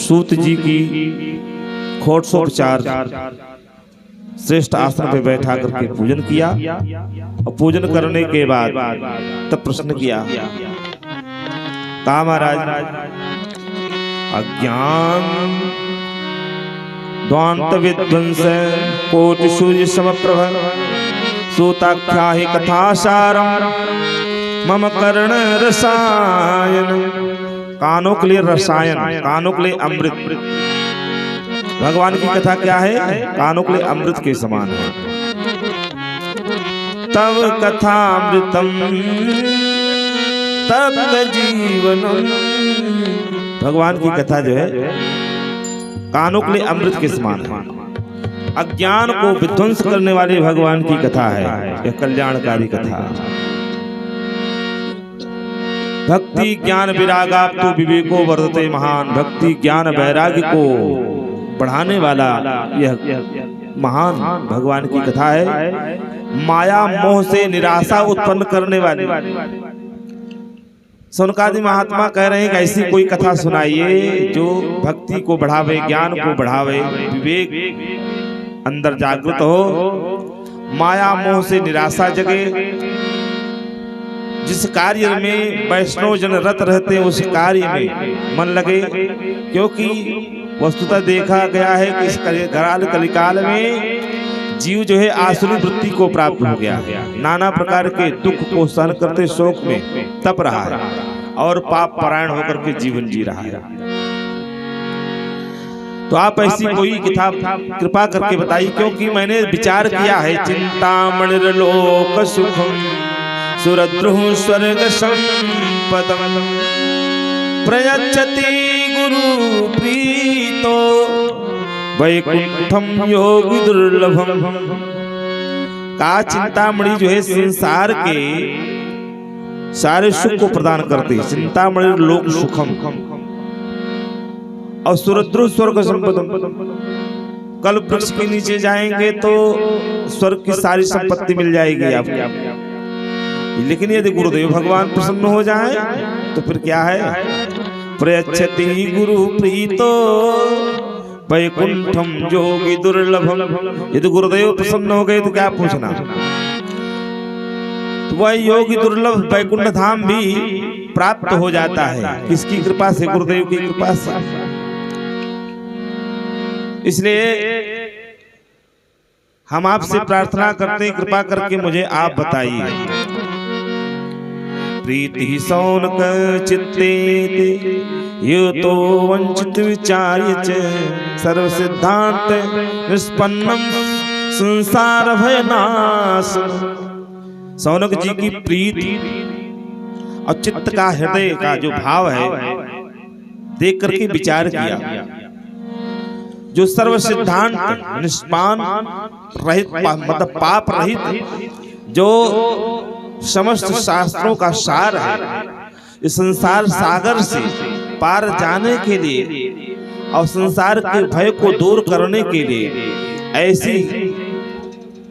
सूत जी की खोटसोपचार श्रेष्ठ आसन पे बैठा करके पूजन किया और पूजन करने के बाद तब प्रश्न किया, कहा महाराज अज्ञान द्वांत विध्वंस कोटि सूर्य समप्रभ सूताख्या ही कथासारम मम कर्ण रसायन। कानों के लिए रसायन, कानों के लिए अमृत। भगवान की कथा क्या है? कानों के लिए अमृत के समान है। तव कथा अमृतम तप्त जीवनम। भगवान की कथा जो है कानों के लिए अमृत के समान है। अज्ञान को विध्वंस करने वाले भगवान की कथा है, यह कल्याणकारी कथा। भक्ति ज्ञान विरागाप्तु विवेको वर्धते महान। भक्ति ज्ञान वैराग्य को बढ़ाने वाला यह महान भगवान की कथा है। माया मोह से निराशा उत्पन्न करने वाली। सौनकादि महात्मा कह रहे हैं कि ऐसी कोई कथा सुनाइए जो भक्ति को बढ़ावे, ज्ञान को बढ़ावे, विवेक अंदर जागृत हो, माया मोह से निराशा जगे। जिस कार्य में वैष्णव जन रत रहते हैं उस कार्य में मन लगे, क्योंकि वस्तुतः देखा गया है कि इस कराल कलिकाल में जीव जो है आसुरी वृत्ति को प्राप्त हो गया, नाना प्रकार के दुख को सहन करते शोक में तप रहा है और पाप परायण होकर के जीवन जी रहा है। तो आप ऐसी कोई किताब कृपा करके बताइए, क्योंकि मैंने विचार किया है। चिंतामणिर्लोक सुखम सुरद्रुः स्वर्ग संपदम प्रयच्छति गुरु प्रीतो वैकुंठम योगी दुर्लभम। का चिंतामणि जो है संसार के सारे सुख को प्रदान करते हैं। चिंतामणि लोक सुखम और सुरद्रु स्वर्ग संपदम। कल्प वृक्ष के नीचे जाएंगे तो स्वर्ग की सारी संपत्ति मिल जाएगी आपको। लेकिन यदि गुरुदेव भगवान प्रसन्न हो जाए तो फिर क्या है? प्रयच्छति गुरु प्रीतो वैकुंठम योगी दुर्लभम। यदि गुरुदेव प्रसन्न हो गए तो क्या पूछना? तो वह योगी दुर्लभ वैकुंठ धाम भी प्राप्त हो जाता है। किसकी कृपा से? गुरुदेव की कृपा से। इसलिए हम आपसे प्रार्थना करते हैं, कृपा करके मुझे आप बताइए। प्रीति सौनक चित्ते युतो वंचित विचार्य च सर्व सिद्धांत निष्पन्नम संसार भयनाश। सौनक जी की प्रीति और चित्त का हृदय का जो भाव है देख करके विचार किया। जो सर्व सिद्धांत निष्पान रहित, मतलब पाप रहित, जो समस्त शास्त्रों का सार है, इस संसार सागर से पार जाने के लिए और संसार के भय को दूर करने के लिए ऐसी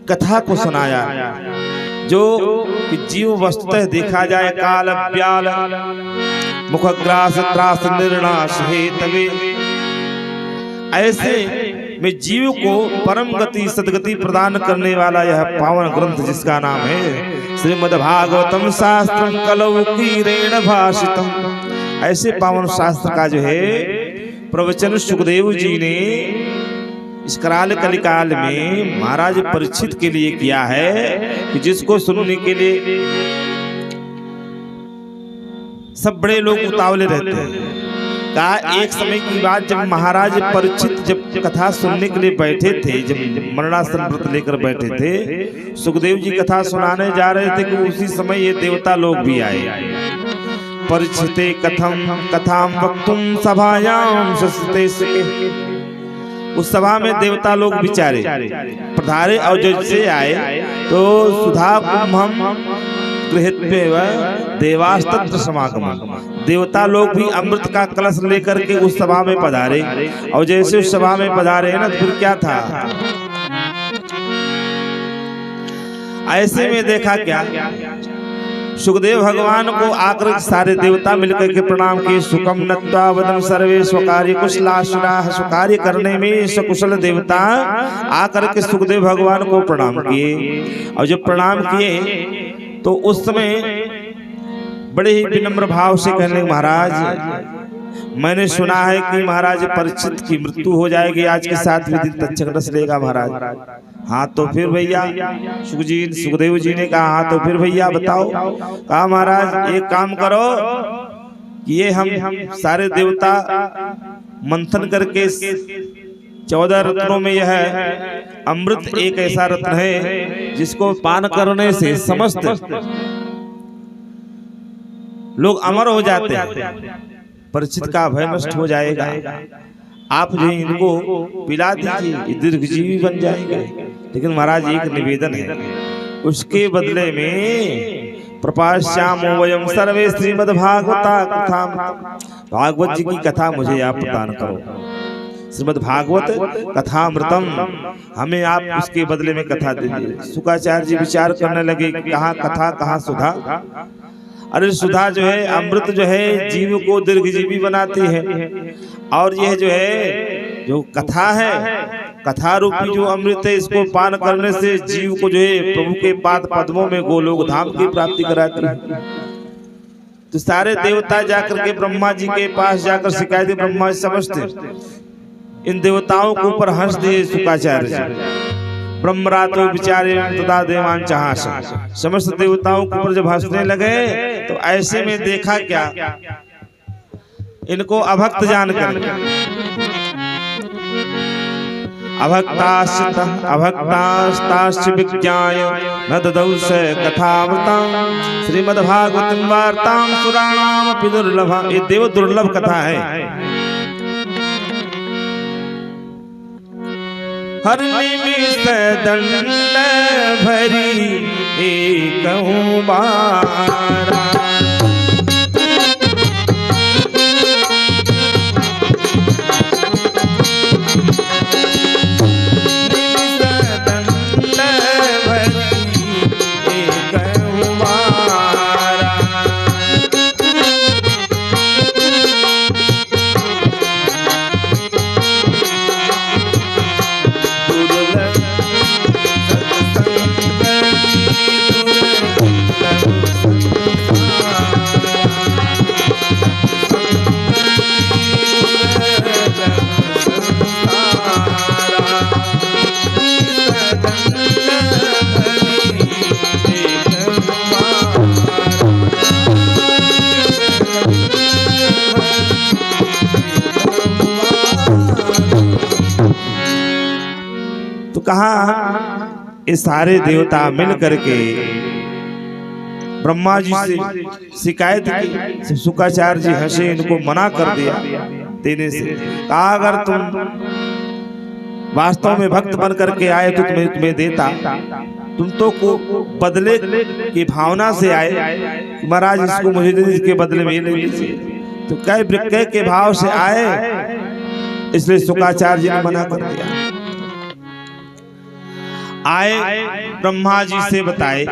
कथा को सुनाया जो कि जीव वस्तुतः देखा जाए काल व्याल मुखग्रास त्रास निर्नाश हेतवे। ऐसे में जीव को परम गति सदगति प्रदान करने वाला यह पावन ग्रंथ जिसका नाम है श्रीमद्भागवतम शास्त्रम कलौकीरेण भाषितम। ऐसे पावन शास्त्र का जो है प्रवचन सुखदेव जी ने इस कराल कलिकाल में महाराज परीक्षित के लिए किया है कि जिसको सुनने के लिए सब बड़े लोग उतावले रहते हैं। कहा एक समय की बात, जब महाराज परीक्षित जब कथा सुनने के लिए बैठे थे, जब मरणासन व्रत लेकर बैठे थे, सुखदेव जी कथा सुनाने जा रहे थे कि उसी समय ये देवता लोग भी आए। परीक्षिते कथम कथाम वक्तुम सभायाम शस्ते। उस सभा में देवता लोग विचारे पधारे और जैसे आए तो सुधा कुंभम गृहीत्वेव देवास्तत्र समागमः। देवता लोग भी अमृत का कलश लेकर के उस सभा में पधारे और जैसे उस सभा में पधारे ना, फिर क्या था? ऐसे में देखा क्या, सुखदेव भगवान को आकर सारे देवता मिलकर के प्रणाम किए। सुखम नत्वा वदन सर्वे स्वकार्य कुशलाशुरा, स्वकार्य करने में सकुशल देवता आकर के सुखदेव भगवान को प्रणाम किए। और जब प्रणाम किए तो उस समय बड़े ही विनम्र भाव से कहने, महाराज मैंने सुना है कि महाराज परीक्षित की मृत्यु हो जाएगी, आज के साथ भी दिन तक्षक रस लेगा महाराज। हाँ तो फिर भैया, सुखदेव जी ने कहा हाँ तो फिर भैया बताओ। कहा महाराज एक काम करो, ये हम सारे देवता मंथन करके 14 रत्नों में यह अमृत एक ऐसा रत्न है जिसको पान करने से समस्त लोग अमर हो जाते हैं, परीक्षित का भय नष्ट हो जाएगा। आप जो इनको पिला दीजिए, दीर्घजीवी बन जाएंगे। लेकिन महाराज एक निवेदन है, उसके बदले में प्रपाश्यामो वयम सर्वे श्रीमद् भागवता कथा, भागवत जी की कथा मुझे आप प्रदान करो। श्रीमद् भागवत कथामृतम हमें आप उसके बदले में कथा दीजिए। शुकाचार्य जी विचार करने लगे, कहाँ कथा कहाँ सुधा। अरे सुधा जो है, अमृत जो है जीव को दीर्घजीवी बनाती है, और यह जो है जो कथा है, कथा रूपी जो अमृत है, इसको पान करने से जीव को जो है प्रभु के पाद पद्मों में गोलोक धाम की प्राप्ति कराती है। तो सारे देवता जाकर के ब्रह्मा जी के पास जाकर शिकायत, ब्रह्मा जी समझते इन देवताओं के ऊपर हंस दिए शुकाचार्य जी। ब्रह्मरातो विचारे तदा देवान चाहास, समस्त देवताओं के ऊपर जब हंसने लगे तो ऐसे में देखा क्या, इनको अभक्त जानकर अभक्तास्ताश्च विज्ञाय न ददौ स कथामृतं श्रीमद्भागवतं वार्तां सुराणामपि दुर्लभा। ये देव दुर्लभ कथा है। हर निमिष दंड भरी एकहु बारा, कहा ये सारे देवता मिल करके ब्रह्मा जी से शिकायत की। शुकाचार्य जी हंसे, इनको मना कर दिया देने से। कहा अगर तुम वास्तव में भक्त बन करके आए तो तुम्हें देता, तुम तो को बदले की भावना से आए, महाराज इसको मुझे दे, इसके बदले में ले लीजिए, तो कई वृक्के के भाव से आए, इसलिए शुकाचार्य जी ने मना कर दिया। आए ब्रह्मा जी से बताए,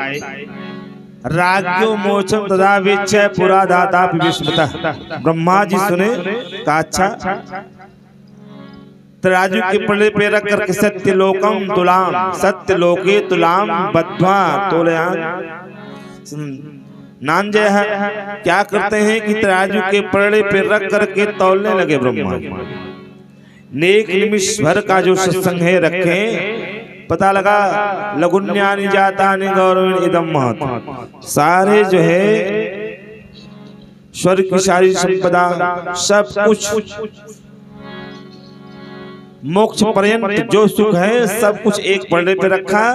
राज्यो मोचम तदा विचय पुरा दाता विस्मतः। ब्रह्मा जी सुने, कहा अच्छा, तराजू के पल्ले पे रख करके सत्य लोकम तुलाम, सत्य लोके तुलाम बद्ध्वा तोलयान नांजय है। क्या करते हैं कि तराजू के पल्ले पे रख करके तौलने लगे ब्रह्मा जी। नेक निमिष भर का जो सत्संग है रखे, पता लगा लघुन्यानि जातानि गौरव इदम महत्। सारे जो है स्वर्ग की सारी संपदा, सब कुछ मोक्ष पर्यंत जो सुख है सब कुछ एक पलड़े पे रखा,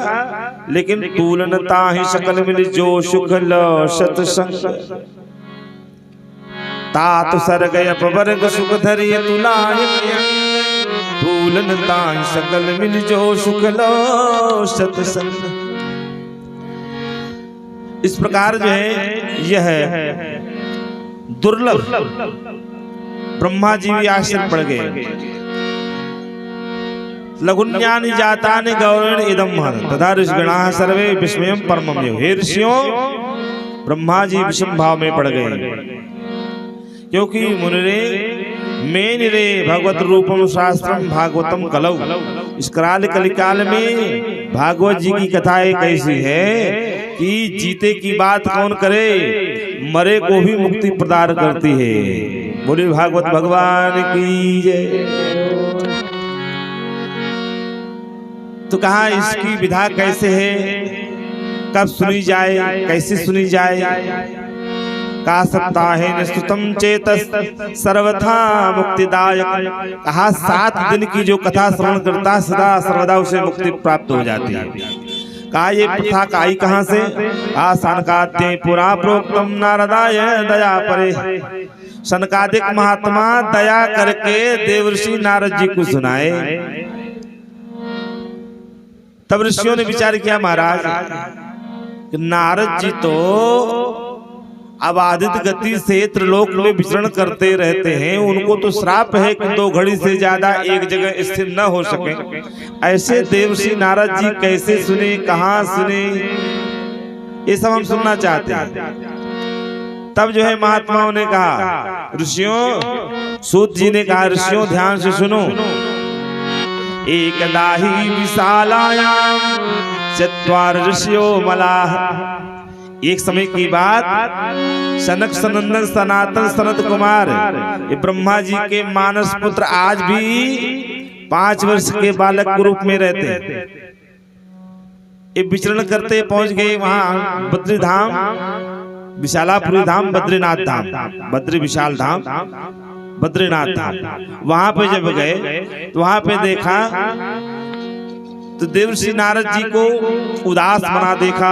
लेकिन तुलनता ही सकल मिल जो सुख लो सत्संग। तात सर्ग अपवर्ग सुख धरिय तुलाय, तुलनता ही सकल मिल जो सुख लो सत्संग। इस प्रकार जो है यह दुर्लभ ब्रह्मा जी भी आश्चर्य पड़ गए। लघुन्यानि जातानि गौरवेण इदं महत् तथा ऋषिगणाः सर्वे विस्मयं परमं यो। हे ऋषियों, ब्रह्मा जी विषम भाव में पड़ गए, क्योंकि मुनिरे मेनिरे भगवत रूपम शास्त्रम भागवतम कलौ। इस कराल कलिकाल में भागवत जी की कथाएं कैसी है कि जीते की बात कौन करे, मरे को भी मुक्ति प्रदान करती है। बोले भागवत भगवान की जय। तो कहा इसकी विधा कैसे है, कब सुनी जाए, कैसे सुनी जाए। का सप्ताहे निस्तुतम चेतस सर्वथा मुक्तिदायक। कहा 7 दिन की जो कथा श्रवण करता सदा सर्वदा उसे मुक्ति प्राप्त हो जाती है। कहा ये प्रथा काई कहाँ से, कहा सनकाद्य पुरा प्रोक्तम नारदाय दया परे। सनकादिक महात्मा दया करके देवर्षि नारद जी को सुनाए। तब ऋषियों ने विचार किया, महाराज नारद जी तो अबाधित गति से त्रिलोक में विचरण करते रहते हैं, उनको तो श्राप है कि 2 घड़ी से ज्यादा एक जगह स्थिर न हो सके। ऐसे देवर्षि नारद जी कैसे सुने, कहाँ सुने, ये सब हम सुनना चाहते हैं। तब जो है महात्माओं ने कहा, ऋषियों, सूत जी ने कहा ऋषियों ध्यान से सुनो। एकदा ही विशालायाम चत्वार ऋषियो मलाह। एक समय की बात, सनक सनंदन सनातन सनत कुमार ये ब्रह्मा जी के मानस पुत्र आज भी 5 वर्ष के बालक के रूप में रहते हैं। ये विचरण करते पहुंच गए वहां बद्री धाम, विशालापुरी धाम, बद्रीनाथ धाम, बद्री विशाल धाम, बद्रीनाथ धाम। वहां पे जब गए तो वहां पे देखा तो देवर्षि नारद जी को उदास बना देखा,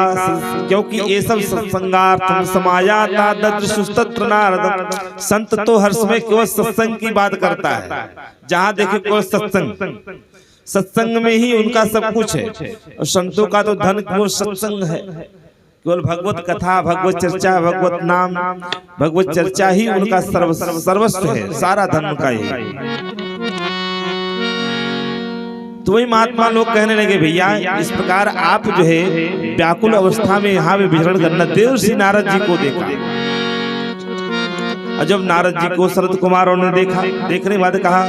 क्योंकि ये सब सत्संगार्थम समायाता ददृशुस्तत्र नारद। संत तो हर समय केवल सत्संग की बात करता है, जहां देखे केवल सत्संग, सत्संग में ही उनका सब कुछ है। और संतों का तो धन केवल सत्संग है, केवल भगवत कथा, भगवत चर्चा, भगवत नाम, भगवत चर्चा ही उनका सर्वस्व है, सारा धन उनका ही। तो वही महात्मा लोग कहने लगे, भैया इस प्रकार आप जो है व्याकुल अवस्था में यहाँ पे विचरण करना। देवर्षि नारद जी को देखा, और जब नारद जी को शरद कुमारों ने देखा, देखने के बाद कहा,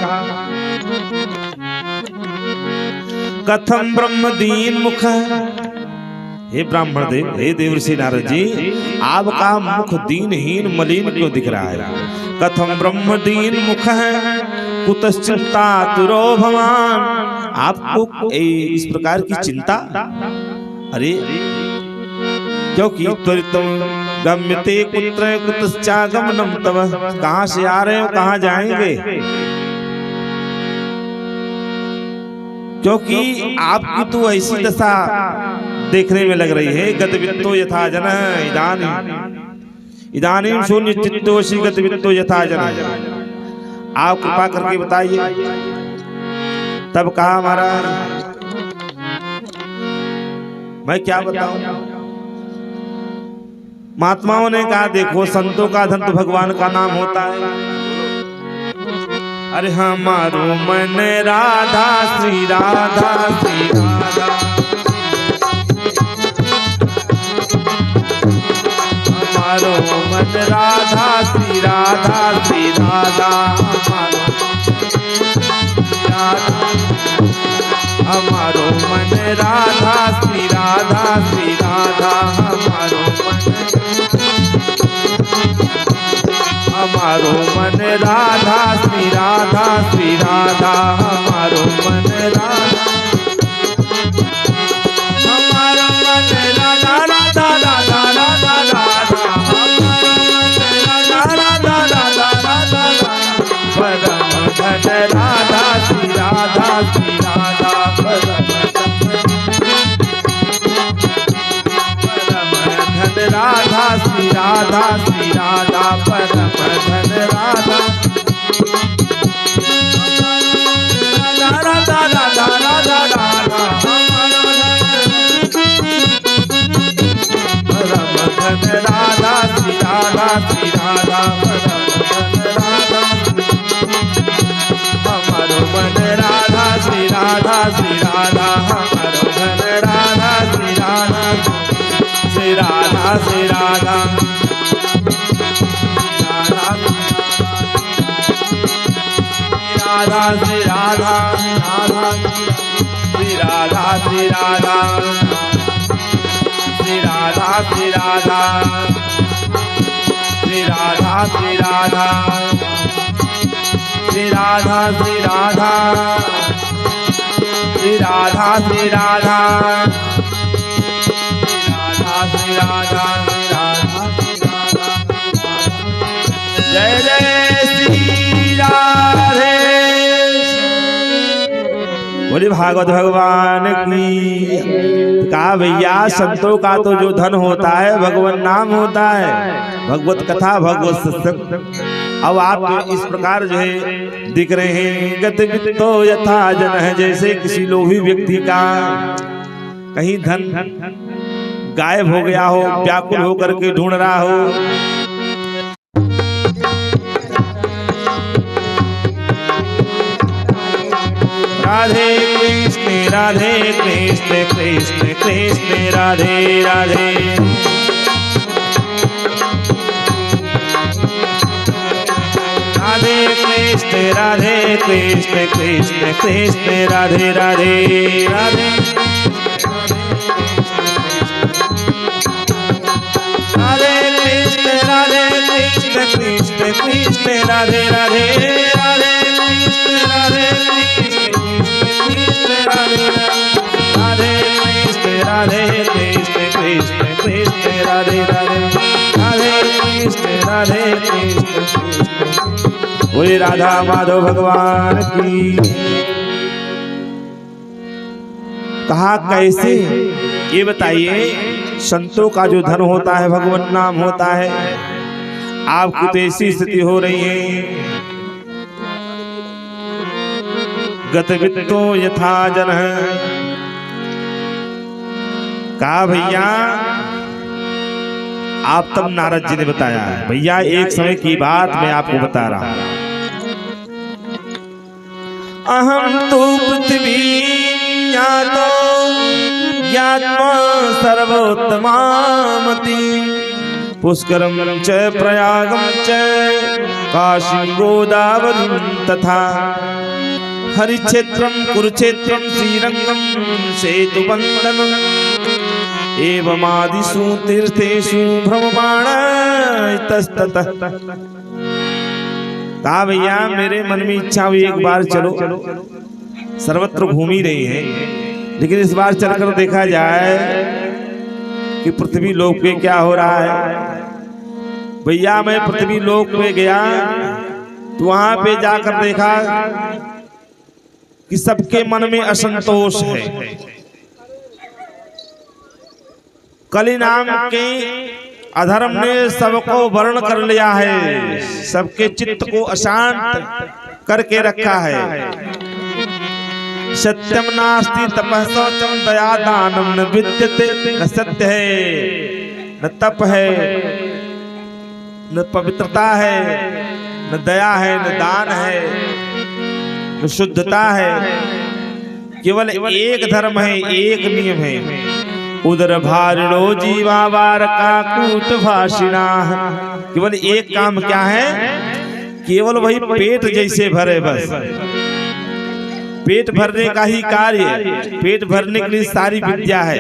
कथम ब्रह्म दीन मुख। हे ब्राह्मण देव, हे देवर्षि नारद जी, आपका मुख दीनहीन मलिन क्यों दिख रहा है। कथम ब्रह्म दीन मुख है कुतश्चिंता तुरो भवान। आपको इस प्रकार की चिंता, अरे क्योंकि त्वरितम गम्यते कुत्र कुतश्चागमनम तव। कहाँ से आ रहे हो, कहाँ जाएंगे, क्योंकि आपकी तो ऐसी दशा देखने में लग रही है। गतवित्तो यथा जन इदानीं शून्य चित्तोषि गतवित्तो यथा जन। आप कृपा करके बताइए। तब कहा, महाराज मैं क्या बताऊं। महात्माओं ने कहा, देखो संतों का धन तो भगवान का नाम होता है। अरे हमारो मन राधा श्री राधा श्री राधा, हमारो मन राधा श्री राधा श्री राधा, हमारो मन राधा श्री राधा श्री राधा, हमारो मन राधा श्री राधा श्री राधा, हमारो मन राधा, हमारा मन राधा राधा राधा राधा राधा, राधा राधा राधा परम धन राधा श्री राधा श्री राधा, परम धन राधा श्री राधा श्री राधा, परम धन राधा राधा राधा राधा राधा, परम धन राधा श्री राधा श्री राधा, हमारो मन राधा श्री राधा श्री राधा, हमारो मन राधा श्री राधा श्री राधा श्री राधा। राधा श्री राधा श्री राधा श्री राधा श्री राधा श्री राधा श्री राधा श्री राधा श्री राधा श्री राधा श्री राधा श्री राधा श्री राधा श्री राधा जय जय श्री राधे। बोले भागवत भगवान की। कहा भैया संतों का तो जो धन होता है भगवान नाम होता है, भगवत कथा भगवत सत्संग। अब आप इस प्रकार जो है दिख रहे हैं गतिवितो यथा जन है, जैसे किसी लोभी व्यक्ति का कहीं धन गायब हो गया हो, व्याकुल होकर के ढूंढ रहा हो। राधे कृष्ण कृष्ण कृष्ण राधे राधे। राधे कृष्ण कृष्ण कृष्ण राधे राधे राधे। राधे कृष्ण कृष्ण कृष्ण राधे राधे राधे कृष्ण राधे कृष्ण कृष्ण कृष्ण राधे राधे राधे कृष्ण राधे कृष्ण। बोले राधा माधव भगवान की। कहा कैसे ये बताइए, संतों का जो धन होता है भगवान नाम होता है। आपकी तो ऐसी स्थिति हो रही है गतवित्तो यथा जन है। कहा भैया आप तब नारद जी ने बताया है। भैया एक समय की बात मैं आपको बता रहा हूं। अहम तो पृथ्वी ज्ञातो ज्ञात्मा सर्वोत्तमामति पुष्करम च प्रयागम च काशीं गोदावरीं तथा हरिक्षेत्रम कुरुक्षेत्रम श्रीरंगम सेतुबंधनम एवमादिषु तीर्थेषु भ्रममाण इतस्ततः। कहा भैया मेरे मन में इच्छा हुई एक बार चलो, सर्वत्र घूम ही रही है, लेकिन इस बार चलकर देखा जाए कि पृथ्वी लोक पे क्या हो रहा है। भैया मैं पृथ्वी लोक में गया तो वहां पे जाकर देखा कि सबके मन में असंतोष है। कली नाम के अधर्म ने सबको वर्ण कर लिया है, सबके चित्त को अशांत करके रखा है। सत्यम नास्ति तपः शौचम दया दानम न विद्यते। न सत्य है, न तप है, न पवित्रता है, न दया है, न दान है, न शुद्धता है। केवल एक धर्म है, एक नियम है। उदर भारिणो जीवावार का कूट भाषिणा। केवल एक काम क्या है, केवल वही पेट जैसे भरे, बस पेट भरने का ही कार्य, पेट भरने के लिए सारी विद्या है।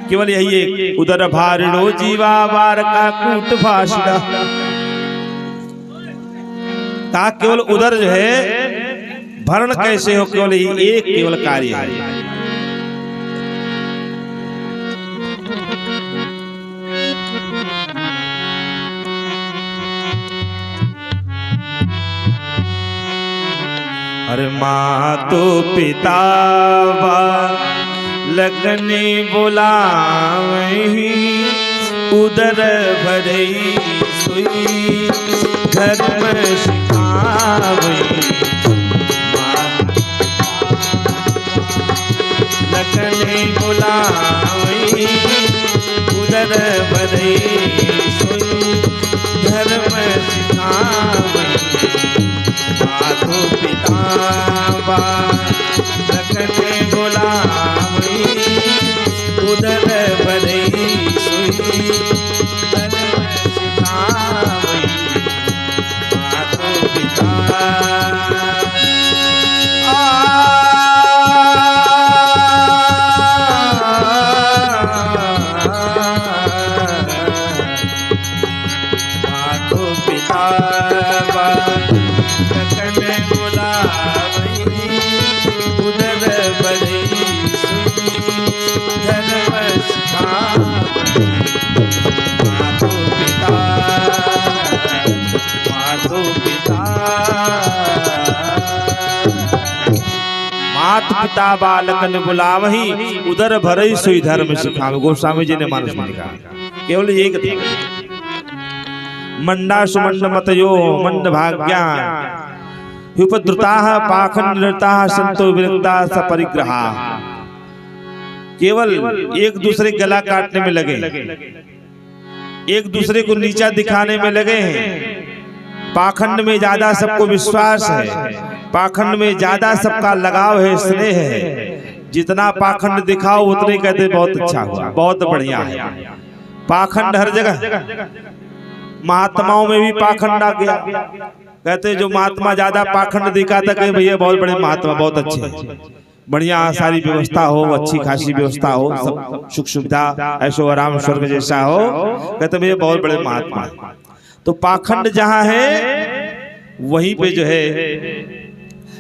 केवल यही है, उदर भारिणो जीवावार का कूट भाषिणा। का केवल उदर जो है भरण कैसे हो, केवल यही एक केवल कार्य है। अरे माँ तो पिता लगने बुलावही उदर भरई सुई धर्म सिखावही। लगने बुलावही उदर भरई सुई धर्म सिखावही। मातो पिता लगने बुलावही उदर भरई सुई धर्म सिखावही। मातो पिता मात पिता बालकन बुलावही, उदर भरई सोई धर्म सिखावे। गोस्वामी जी ने मानस में लिखा केवल एक था। मंडा सुमंड मतयो मंड भाग्या, उपद्रुता पाखंड निरता संतो विरक्ता सपरिग्रहा। केवल एक दूसरे गला काटने में लगे, एक दूसरे को नीचा दिखाने में लगे हैं। पाखंड में ज्यादा सबको विश्वास है, पाखंड में ज्यादा सबका लगाव है, स्नेह है। जितना पाखंड दिखाओ उतने कहते बहुत अच्छा हुआ, बहुत बढ़िया है। पाखंड हर जगह, महात्माओं में भी पाखंड आ गया। कहते जो महात्मा ज्यादा पाखंड दिखाता कहे भैया बहुत बड़े महात्मा, बहुत अच्छे, बढ़िया सारी व्यवस्था हो, अच्छी खासी व्यवस्था हो, सब सुख सुविधा ऐशो आराम स्वर्ग जैसा हो, कहते भैया बहुत बड़े महात्मा। तो पाखंड जहाँ है वहीं पे जो है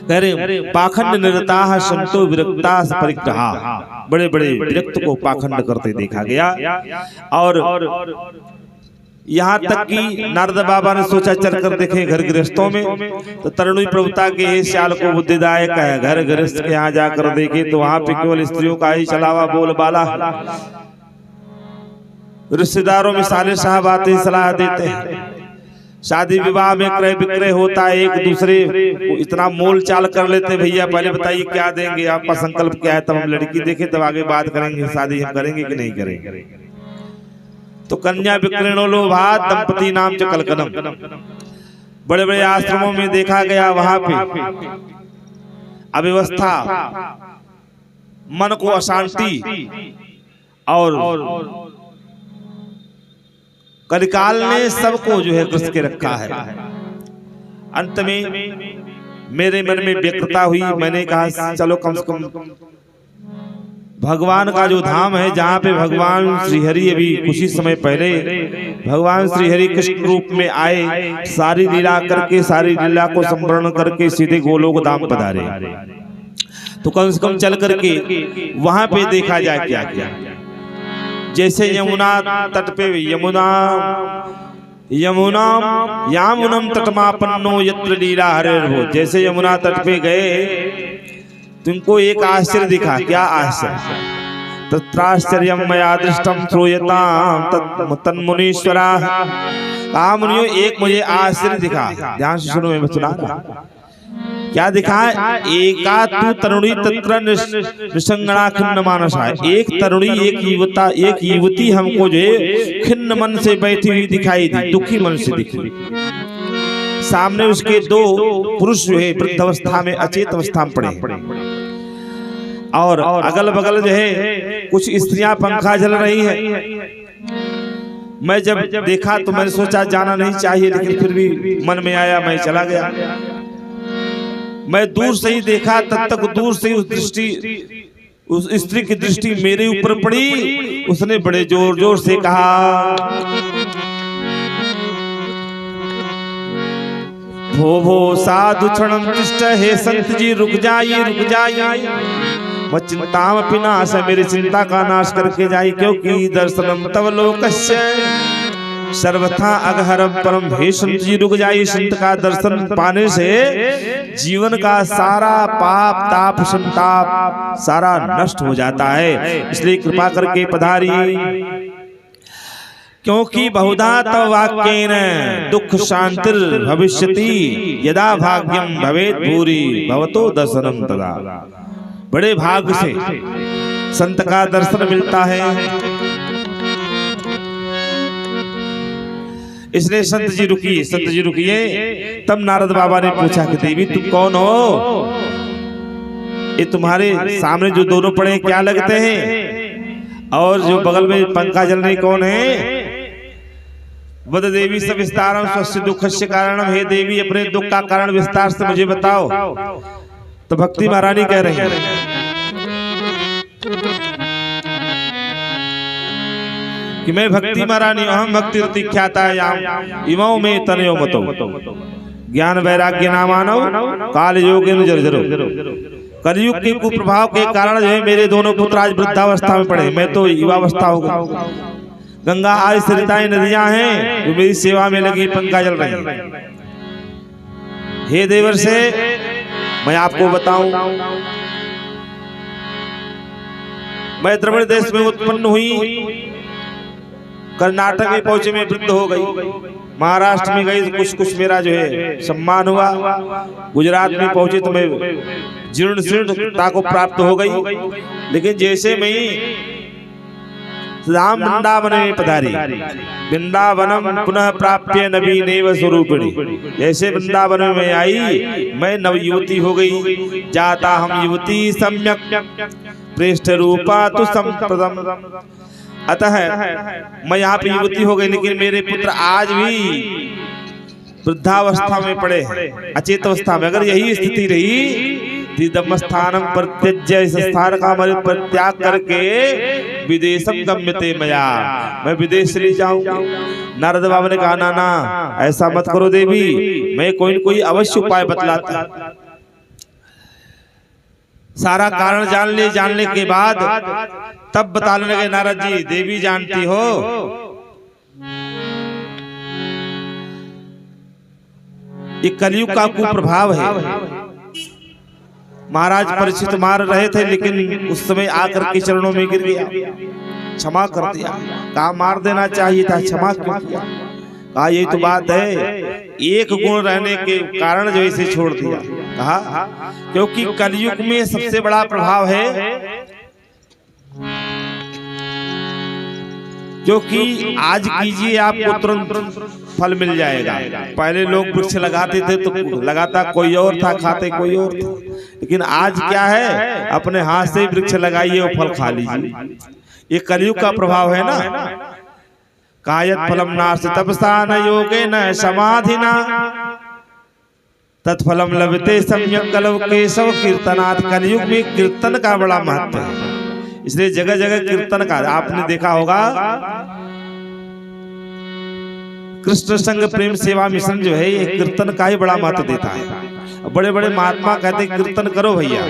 कह रहे पाखंड निरता संतो विरक्ता परिग्रहा। बड़े बड़े विरक्त को पाखंड करते देखा गया। और यहाँ तक कि नारद बाबा ने सोचा चल कर देखे घर गृहस्थों में, तो तरुणी प्रभुता के ये श्याल को बुद्धिदायक है। घर गृहस्थ के यहाँ जाकर देखे तो वहां पे केवल स्त्रियों का ही चलावा बोलबाला, रिश्तेदारों में साले साहब आते ही सलाह देते हैं। शादी विवाह में क्रय विक्रय होता है, एक दूसरे को इतना मोल चाल कर लेते, भैया पहले बताइए क्या देंगे, आपका संकल्प क्या है, तब हम लड़की देखें तब आगे बात करेंगे, शादी हम करेंगे कि नहीं करेंगे। तो कन्या विक्रयणो लोभात दंपति नाम च कलकनम। बड़े बड़े आश्रमों में देखा गया, वहां पे अव्यवस्था, मन को अशांति और कलिकाल ने सबको जो है ग्रस्त के रखा है। अंत में मेरे मन में व्यग्रता हुई, मैंने कहा चलो कम से कम भगवान का जो धाम है, जहाँ पे भगवान श्रीहरि अभी कुछ ही समय पहले भगवान श्रीहरि कृष्ण रूप में आए, सारी लीला करके, सारी लीला को संवरण करके सीधे गोलोक धाम पधारे। तो कम से कम चल करके वहां पे देखा जाए क्या क्या। जैसे यमुना तट पे यमुना यामुनम तटमापन्नो यत्र लीला हरेर्भो। जैसे यमुना तट पे गए तुमको एक आश्चर्य दिखा। क्या आश्चर्य? तत्राश्चर्यम मया दृष्टम श्रूयताम तन्मुनीश्वरा। मुनियों एक मुझे आश्चर्य दिखा, ध्यान से सुनो, मैं सुना रहा। क्या दिखा? एका तु तरुणी तत्र निसंगणा खिन्न मानस है। एक तरुणी, एक युवती हमको जो है खिन्न मन से बैठी हुई दिखाई दी, दुखी मन से दिखी। सामने उसके दो पुरुष जो है वृद्ध अवस्था में, अचेत अवस्था में पड़े, और अगल बगल जो है कुछ स्त्रियां पंखा झल रही है। मैं जब देखा तो मैंने सोचा जाना नहीं चाहिए, लेकिन फिर भी मन में आया, मैं चला गया। मैं दूर से ही देखा, तब तक दूर से उस स्त्री की दृष्टि मेरे ऊपर पड़ी। उसने बड़े जोर जोर से कहा, भो साधु क्षणम तिष्ठ, हे संत जी रुक जाइए, रुक जाइए, वह चिंताम पिनाश, मेरी चिंता का नाश करके जाइए, क्योंकि दर्शनम तव लोकस्य सर्वथा अगहरम परम। हे संत जी रुक जाइए, संत का दर्शन पाने से जीवन का सारा पाप ताप संताप सारा नष्ट हो जाता है, इसलिए कृपा करके पधारिए। क्योंकि बहुधा तव वाक्येन दुख शांतिर भविष्यति, यदा भाग्यम भवेत भूरि भवतो दर्शनम तदा। बड़े भाग्य से संत का दर्शन मिलता है, इसलिए संत जी रुकिए, संत जी रुकिए। तब नारद बाबा ने पूछा कि देवी तुम कौन हो? ये तुम्हारे सामने जो दोनों पड़े क्या लगते हैं? और जो बगल में पंखा जल रही कौन है? वद देवी सब विस्तारम स्वस्य दुखस्य कारणम। हे देवी अपने दुख का कारण विस्तार से मुझे बताओ। तो भक्ति महारानी कह रही है कि मैं भक्ति महारानी, अहम भक्ति रति ख्याता इमौ में तनयो मतो, ज्ञान वैराग्य नामानव काल योगेन जर्जरो। कलयुग के कुप्रभाव के कारण जो है मेरे दोनों पुत्र आज वृद्धावस्था में पड़े, मैं तो युवावस्था हो गया। गंगा आज सरिताएं नदियां हैं जो मेरी सेवा में लगी, पंखा जल रही है। हे देवर से मैं आपको बताऊं, मैं द्रविड़ देश में उत्पन्न हुई, कर्नाटक में पहुंचे में वृद्ध हो गई, महाराष्ट्र में गई तो कुछ मेरा जो है सम्मान हुआ, गुजरात में पहुंचे तो मैं जीर्ण शीर्णता को प्राप्त हो गई। लेकिन जैसे मैं राम वृंदावन में पधारी, वृंदावनम पुनः प्राप्य नवीनेव स्वरूपिणी, जैसे वृंदावन में आई मैं नवयुवती हो गई। जाता हम युवती सम्यक प्रेष्ठ रूपा तो संप्रदम, अतः मैं यहाँ पे युवती हो गई, लेकिन मेरे पुत्र आज भी वृद्धावस्था में पड़े, अचेत अवस्था में। अगर यही स्थिति रही तीदम स्थानम प्रत्यज्य, इस स्थान का हमारे परित्याग करके विदेशम गम्यते मया, मैं विदेश चली जाऊंगा। नारद बाबा ने कहा ना ऐसा मत करो देवी, मैं कोई न कोई अवश्य उपाय बतलाता। सारा कारण जानने के बाद तब बताने लगे नारद जी, देवी जानती हो ये कलयुग का कुप्रभाव है। महाराज परीक्षित मार रहे थे, लेकिन उस समय आकर के चरणों में गिर गया, क्षमा कर दिया। कहा मार देना चाहिए था, क्षमा क्यों किया? कहा यही तो बात है, एक गुण रहने के कारण जो इसे छोड़ दिया। कहा क्योंकि कलयुग में सबसे बड़ा प्रभाव है, क्योंकि आज कीजिए आपको तुरंत फल मिल जाएगा। पहले लोग वृक्ष लगाते थे तो लगाता कोई और था, खाते कोई और था, लेकिन आज क्या है, अपने हाथ से वृक्ष लगाइए और फल खा लीजिए। ये कलयुग का प्रभाव है ना। कायत फलम नास्ति तपसा न योगे न समाधिना, तत्फलम लभते सम्यक कलव केशव कीर्तनात्। कलयुग में कीर्तन का बड़ा महत्व है, इसलिए जगह जगह कीर्तन का आपने देखा होगा। कृष्ण संग प्रेम सेवा मिशन जो है ये कीर्तन का ही बड़ा महत्व देता है। बड़े बड़े महात्मा कहते हैं कीर्तन करो भैया,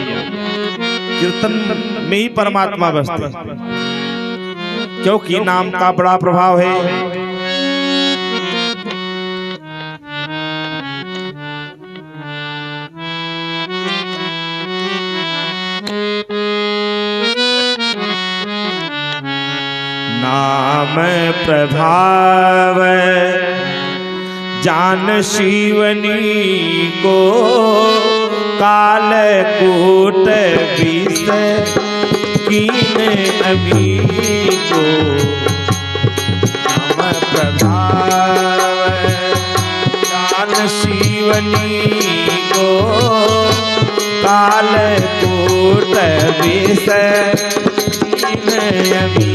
कीर्तन में ही परमात्मा बसते, क्योंकि नाम का बड़ा प्रभाव है। नाम प्रभाव जान शिवनी को, काल कूट विष कीन अभी को। नाम प्रभाव जान शिवनी को, काल कूट विष कीन अभी।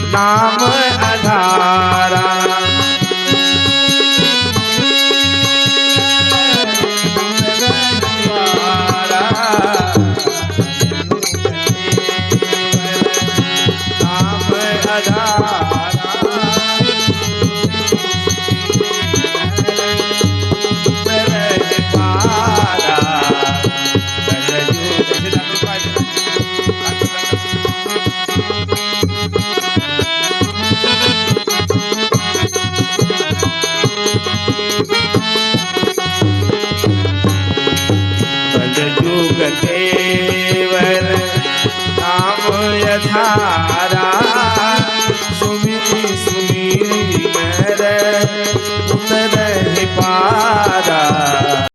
नाम आधारा